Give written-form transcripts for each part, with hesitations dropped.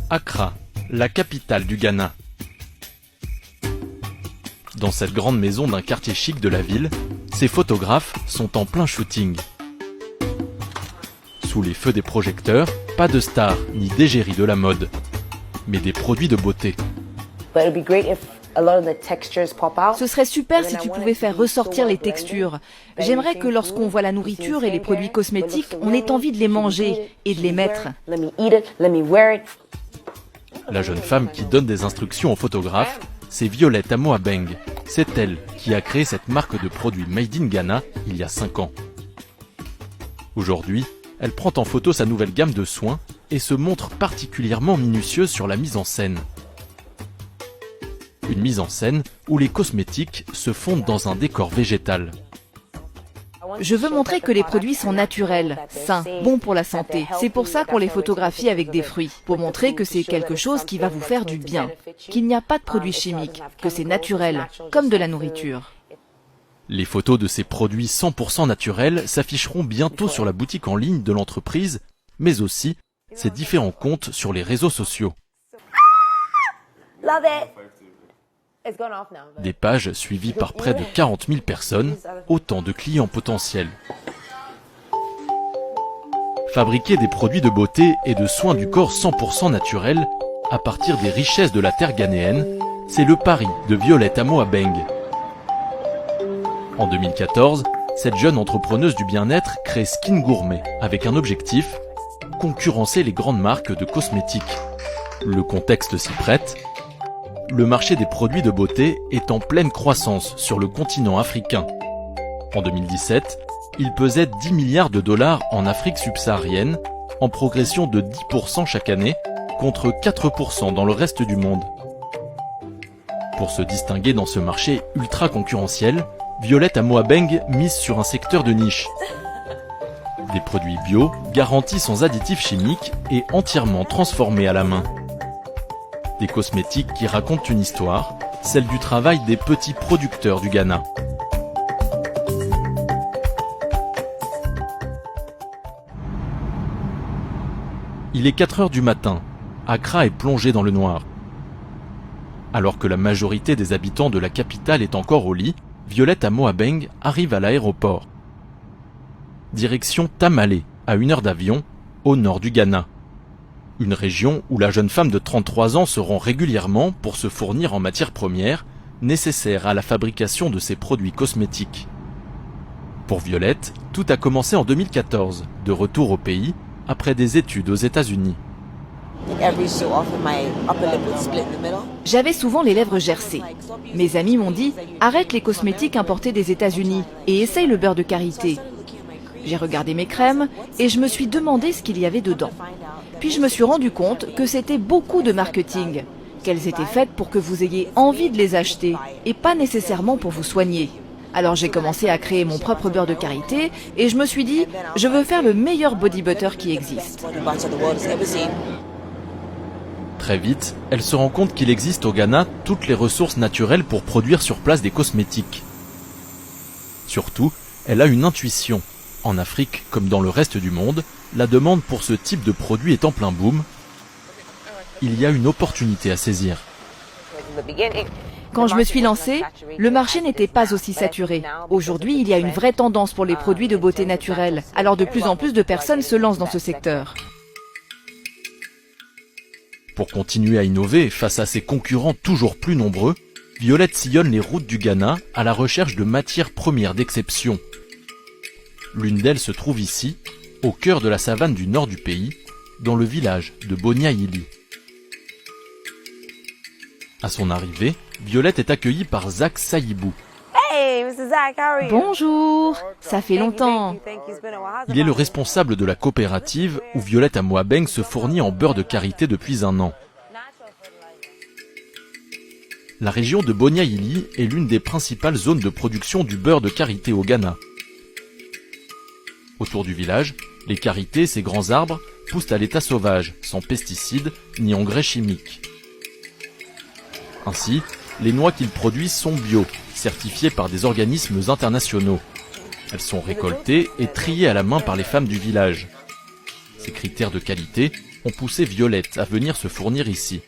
Accra, la capitale du Ghana. Dans cette grande maison d'un quartier chic de la ville, ces photographes sont en plein shooting. Sous les feux des projecteurs, pas de stars ni d'égérie de la mode, mais des produits de beauté. Ce serait super si tu pouvais faire ressortir les textures. J'aimerais que lorsqu'on voit la nourriture et les produits cosmétiques, on ait envie de les manger et de les mettre. La jeune femme qui donne des instructions aux photographes, c'est Violette Amoabeng. C'est elle qui a créé cette marque de produits Made in Ghana il y a 5 ans. Aujourd'hui, elle prend en photo sa nouvelle gamme de soins et se montre particulièrement minutieuse sur la mise en scène. Une mise en scène où les cosmétiques se fondent dans un décor végétal. Je veux montrer que les produits sont naturels, sains, bons pour la santé. C'est pour ça qu'on les photographie avec des fruits, pour montrer que c'est quelque chose qui va vous faire du bien, qu'il n'y a pas de produits chimiques, que c'est naturel, comme de la nourriture. Les photos de ces produits 100% naturels s'afficheront bientôt sur la boutique en ligne de l'entreprise, mais aussi ses différents comptes sur les réseaux sociaux. Des pages suivies par près de 40 000 personnes, autant de clients potentiels. Fabriquer des produits de beauté et de soins du corps 100% naturels à partir des richesses de la terre ghanéenne, c'est le pari de Violette Amoabeng. En 2014, cette jeune entrepreneuse du bien-être crée Skin Gourmet avec un objectif, concurrencer les grandes marques de cosmétiques. Le contexte s'y prête. Le marché des produits de beauté est en pleine croissance sur le continent africain. En 2017, il pesait 10 milliards de dollars en Afrique subsaharienne, en progression de 10% chaque année, contre 4% dans le reste du monde. Pour se distinguer dans ce marché ultra concurrentiel, Violette Amoabeng mise sur un secteur de niche. Des produits bio, garantis sans additifs chimiques et entièrement transformés à la main. Des cosmétiques qui racontent une histoire, celle du travail des petits producteurs du Ghana. Il est 4 heures du matin. Accra est plongée dans le noir. Alors que la majorité des habitants de la capitale est encore au lit, Violette Amoabeng arrive à l'aéroport. Direction Tamale, à 1 heure d'avion, au nord du Ghana. Une région où la jeune femme de 33 ans se rend régulièrement pour se fournir en matières premières nécessaires à la fabrication de ses produits cosmétiques. Pour Violette, tout a commencé en 2014, de retour au pays, après des études aux États-Unis. J'avais souvent les lèvres gercées. Mes amis m'ont dit « Arrête les cosmétiques importés des États-Unis et essaye le beurre de karité ». J'ai regardé mes crèmes et je me suis demandé ce qu'il y avait dedans. Puis je me suis rendu compte que c'était beaucoup de marketing, qu'elles étaient faites pour que vous ayez envie de les acheter et pas nécessairement pour vous soigner. Alors j'ai commencé à créer mon propre beurre de karité et je me suis dit « Je veux faire le meilleur body butter qui existe ». Très vite, elle se rend compte qu'il existe au Ghana toutes les ressources naturelles pour produire sur place des cosmétiques. Surtout, elle a une intuition. En Afrique, comme dans le reste du monde, la demande pour ce type de produit est en plein boom. Il y a une opportunité à saisir. Quand je me suis lancée, le marché n'était pas aussi saturé. Aujourd'hui, il y a une vraie tendance pour les produits de beauté naturelle. Alors de plus en plus de personnes se lancent dans ce secteur. Pour continuer à innover face à ses concurrents toujours plus nombreux, Violette sillonne les routes du Ghana à la recherche de matières premières d'exception. L'une d'elles se trouve ici, au cœur de la savane du nord du pays, dans le village de Boniaïli. À son arrivée, Violette est accueillie par Zach Saïbou. Bonjour, ça fait longtemps. Il est le responsable de la coopérative où Violette Amoabeng se fournit en beurre de karité depuis 1 an. La région de Boniaïli est l'une des principales zones de production du beurre de karité au Ghana. Autour du village, les karités, ces grands arbres, poussent à l'état sauvage, sans pesticides ni engrais chimiques. Ainsi, les noix qu'ils produisent sont bio, certifiées par des organismes internationaux. Elles sont récoltées et triées à la main par les femmes du village. Ces critères de qualité ont poussé Violette à venir se fournir ici.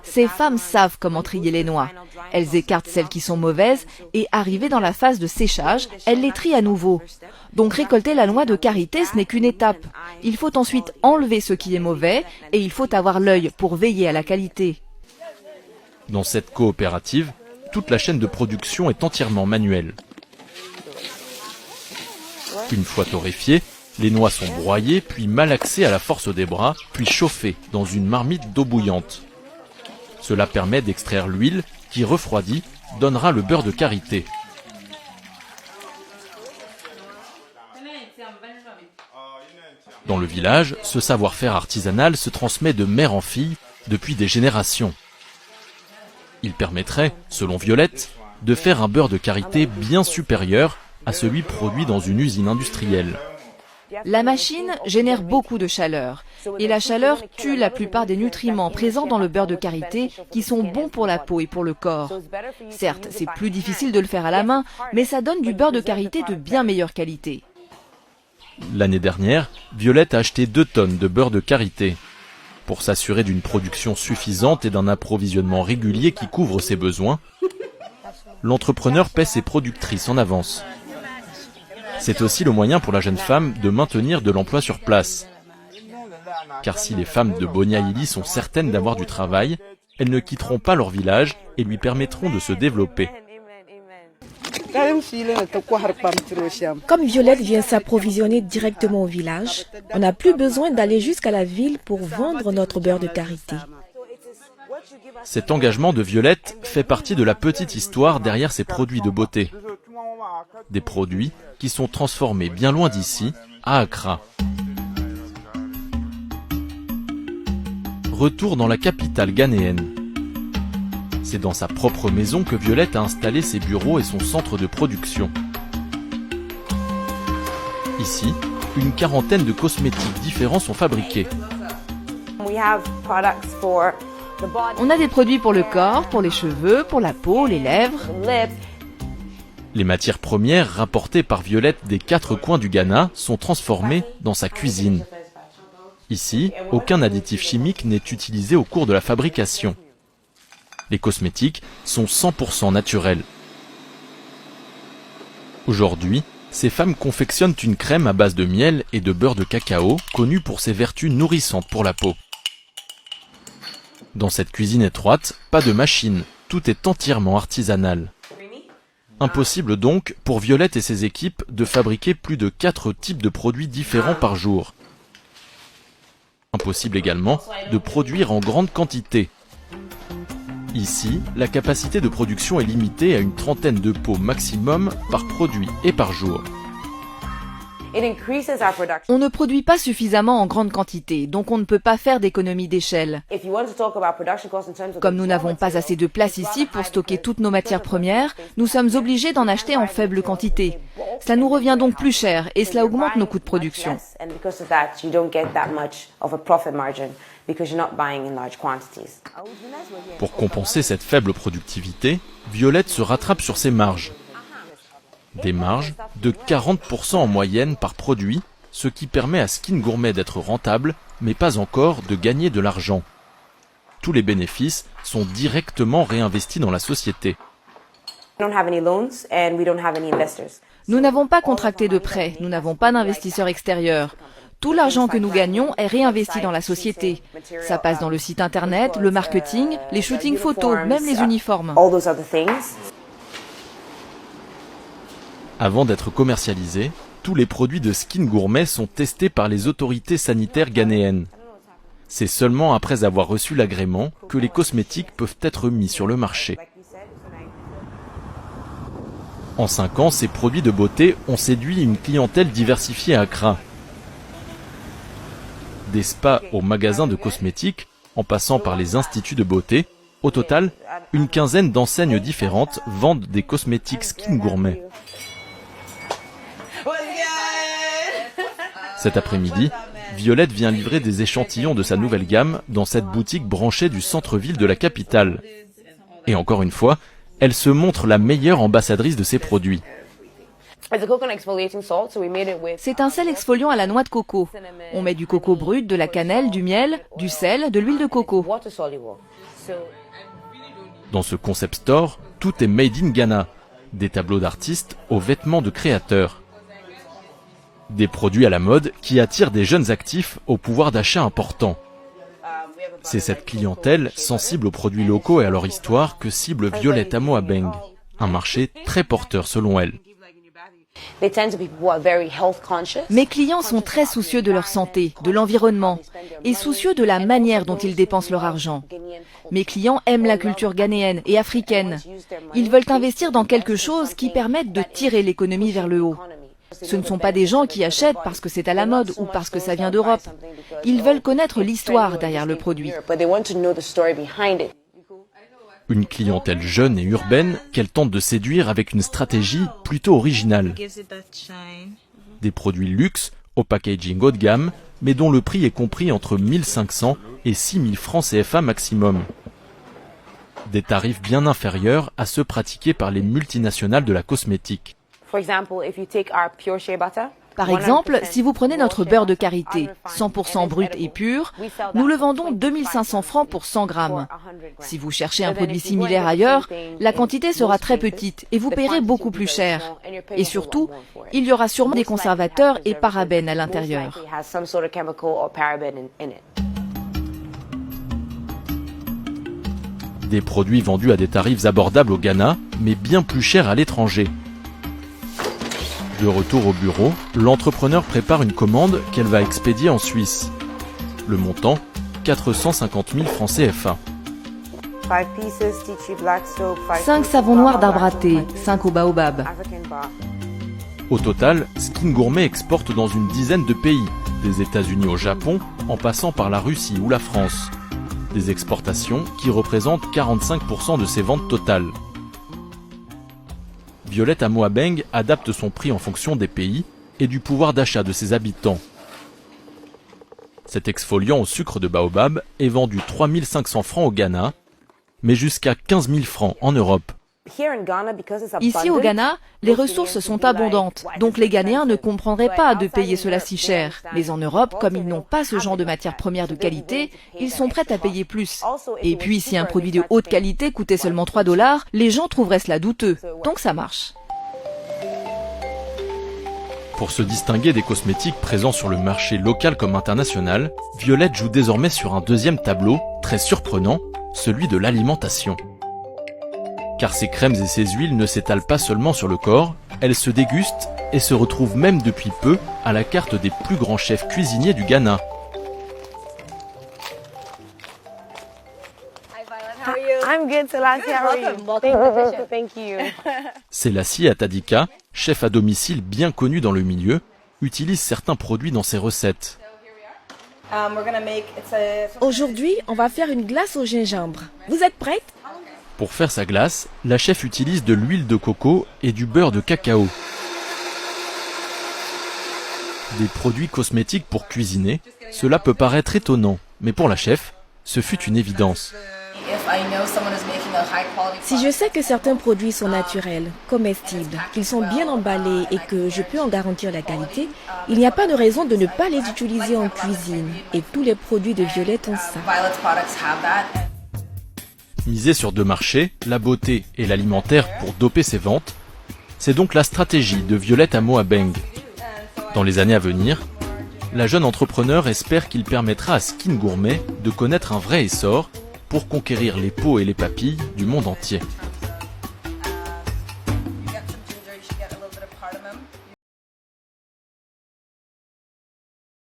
Ces femmes savent comment trier les noix. Elles écartent celles qui sont mauvaises et, arrivées dans la phase de séchage, elles les trient à nouveau. Donc récolter la noix de karité, ce n'est qu'une étape. Il faut ensuite enlever ce qui est mauvais et il faut avoir l'œil pour veiller à la qualité. Dans cette coopérative, toute la chaîne de production est entièrement manuelle. Une fois torréfiées, les noix sont broyées, puis malaxées à la force des bras, puis chauffées dans une marmite d'eau bouillante. Cela permet d'extraire l'huile qui, refroidie, donnera le beurre de karité. Dans le village, ce savoir-faire artisanal se transmet de mère en fille depuis des générations. Il permettrait, selon Violette, de faire un beurre de karité bien supérieur à celui produit dans une usine industrielle. La machine génère beaucoup de chaleur et la chaleur tue la plupart des nutriments présents dans le beurre de karité qui sont bons pour la peau et pour le corps. Certes, c'est plus difficile de le faire à la main, mais ça donne du beurre de karité de bien meilleure qualité. L'année dernière, Violette a acheté 2 tonnes de beurre de karité. Pour s'assurer d'une production suffisante et d'un approvisionnement régulier qui couvre ses besoins, l'entrepreneur paie ses productrices en avance. C'est aussi le moyen pour la jeune femme de maintenir de l'emploi sur place. Car si les femmes de Bonia-Ili sont certaines d'avoir du travail, elles ne quitteront pas leur village et lui permettront de se développer. Comme Violette vient s'approvisionner directement au village, on n'a plus besoin d'aller jusqu'à la ville pour vendre notre beurre de karité. Cet engagement de Violette fait partie de la petite histoire derrière ces produits de beauté. Des produits qui sont transformés bien loin d'ici, à Accra. Retour dans la capitale ghanéenne. C'est dans sa propre maison que Violette a installé ses bureaux et son centre de production. Ici, une quarantaine de cosmétiques différents sont fabriqués. On a des produits pour le corps, pour les cheveux, pour la peau, les lèvres. Les matières premières rapportées par Violette des 4 coins du Ghana sont transformées dans sa cuisine. Ici, aucun additif chimique n'est utilisé au cours de la fabrication. Les cosmétiques sont 100% naturels. Aujourd'hui, ces femmes confectionnent une crème à base de miel et de beurre de cacao, connue pour ses vertus nourrissantes pour la peau. Dans cette cuisine étroite, pas de machine, tout est entièrement artisanal. Impossible donc pour Violette et ses équipes de fabriquer plus de 4 types de produits différents par jour. Impossible également de produire en grande quantité. Ici, la capacité de production est limitée à une trentaine de pots maximum par produit et par jour. On ne produit pas suffisamment en grande quantité, donc on ne peut pas faire d'économie d'échelle. Comme nous n'avons pas assez de place ici pour stocker toutes nos matières premières, nous sommes obligés d'en acheter en faible quantité. Cela nous revient donc plus cher et cela augmente nos coûts de production. Pour compenser cette faible productivité, Violette se rattrape sur ses marges. Des marges de 40% en moyenne par produit, ce qui permet à Skin Gourmet d'être rentable, mais pas encore de gagner de l'argent. Tous les bénéfices sont directement réinvestis dans la société. Nous n'avons pas contracté de prêts, nous n'avons pas d'investisseurs extérieurs. Tout l'argent que nous gagnons est réinvesti dans la société. Ça passe dans le site internet, le marketing, les shootings photos, même les uniformes. Avant d'être commercialisés, tous les produits de Skin Gourmet sont testés par les autorités sanitaires ghanéennes. C'est seulement après avoir reçu l'agrément que les cosmétiques peuvent être mis sur le marché. En 5 ans, ces produits de beauté ont séduit une clientèle diversifiée à Accra. Des spas aux magasins de cosmétiques, en passant par les instituts de beauté, au total, une quinzaine d'enseignes différentes vendent des cosmétiques Skin Gourmet. Cet après-midi, Violette vient livrer des échantillons de sa nouvelle gamme dans cette boutique branchée du centre-ville de la capitale. Et encore une fois, elle se montre la meilleure ambassadrice de ses produits. C'est un sel exfoliant à la noix de coco. On met du coco brut, de la cannelle, du miel, du sel, de l'huile de coco. Dans ce concept store, tout est made in Ghana. Des tableaux d'artistes aux vêtements de créateurs. Des produits à la mode qui attirent des jeunes actifs au pouvoir d'achat important. C'est cette clientèle, sensible aux produits locaux et à leur histoire, que cible Violette Amoabeng. Un marché très porteur selon elle. Mes clients sont très soucieux de leur santé, de l'environnement et soucieux de la manière dont ils dépensent leur argent. Mes clients aiment la culture ghanéenne et africaine. Ils veulent investir dans quelque chose qui permette de tirer l'économie vers le haut. Ce ne sont pas des gens qui achètent parce que c'est à la mode ou parce que ça vient d'Europe. Ils veulent connaître l'histoire derrière le produit. Une clientèle jeune et urbaine qu'elle tente de séduire avec une stratégie plutôt originale. Des produits luxe au packaging haut de gamme, mais dont le prix est compris entre 1500 et 6000 francs CFA maximum. Des tarifs bien inférieurs à ceux pratiqués par les multinationales de la cosmétique. Par exemple, si vous prenez notre beurre de karité, 100% brut et pur, nous le vendons 2500 francs pour 100 grammes. Si vous cherchez un produit similaire ailleurs, la quantité sera très petite et vous paierez beaucoup plus cher. Et surtout, il y aura sûrement des conservateurs et parabènes à l'intérieur. Des produits vendus à des tarifs abordables au Ghana, mais bien plus chers à l'étranger. De retour au bureau, l'entrepreneur prépare une commande qu'elle va expédier en Suisse. Le montant, 450 000 francs CFA. 5 savons noirs d'arbre à thé, 5 au baobab. Au total, Skin Gourmet exporte dans une dizaine de pays, des États-Unis au Japon, en passant par la Russie ou la France. Des exportations qui représentent 45% de ses ventes totales. Violette Amoabeng adapte son prix en fonction des pays et du pouvoir d'achat de ses habitants. Cet exfoliant au sucre de baobab est vendu 3500 francs au Ghana, mais jusqu'à 15 000 francs en Europe. Ici au Ghana, les ressources sont abondantes, donc les Ghanéens ne comprendraient pas de payer cela si cher. Mais en Europe, comme ils n'ont pas ce genre de matières premières de qualité, ils sont prêts à payer plus. Et puis si un produit de haute qualité coûtait seulement 3 $, les gens trouveraient cela douteux. Donc ça marche. Pour se distinguer des cosmétiques présents sur le marché local comme international, Violette joue désormais sur un deuxième tableau, très surprenant, celui de l'alimentation. Car ces crèmes et ces huiles ne s'étalent pas seulement sur le corps, elles se dégustent et se retrouvent même depuis peu à la carte des plus grands chefs cuisiniers du Ghana. Selassie Atadika, chef à domicile bien connu dans le milieu, utilise certains produits dans ses recettes. Aujourd'hui, on va faire une glace au gingembre. Vous êtes prête? Pour faire sa glace, la chef utilise de l'huile de coco et du beurre de cacao. Des produits cosmétiques pour cuisiner, cela peut paraître étonnant, mais pour la chef, ce fut une évidence. Si je sais que certains produits sont naturels, comestibles, qu'ils sont bien emballés et que je peux en garantir la qualité, il n'y a pas de raison de ne pas les utiliser en cuisine. Et tous les produits de Violette ont ça. Miser sur deux marchés, la beauté et l'alimentaire pour doper ses ventes, c'est donc la stratégie de Violette Amoabeng. Dans les années à venir, la jeune entrepreneur espère qu'il permettra à Skin Gourmet de connaître un vrai essor pour conquérir les peaux et les papilles du monde entier.